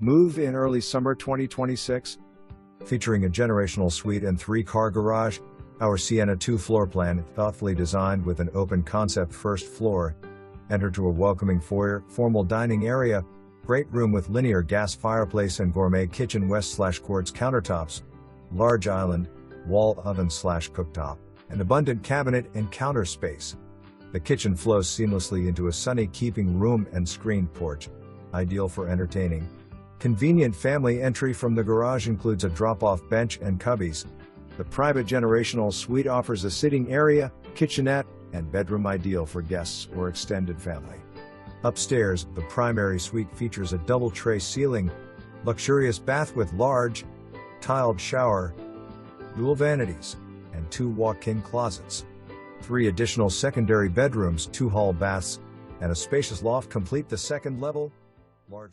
Move in early summer 2026. Featuring a generational suite and 3-car garage, our Siena 2 floor plan, thoughtfully designed with an open concept first floor. Enter to a welcoming foyer, formal dining area, great room with linear gas fireplace and gourmet kitchen west/quartz countertops, large island, wall oven/cooktop, and abundant cabinet and counter space. The kitchen flows seamlessly into a sunny keeping room and screened porch, ideal for entertaining. Convenient family entry from the garage includes a drop-off bench and cubbies. The private generational suite offers a sitting area, kitchenette, and bedroom ideal for guests or extended family. Upstairs, the primary suite features a double tray ceiling, luxurious bath with large, tiled shower, dual vanities, and 2 walk-in closets. 3 additional secondary bedrooms, 2 hall baths, and a spacious loft complete the second level. Large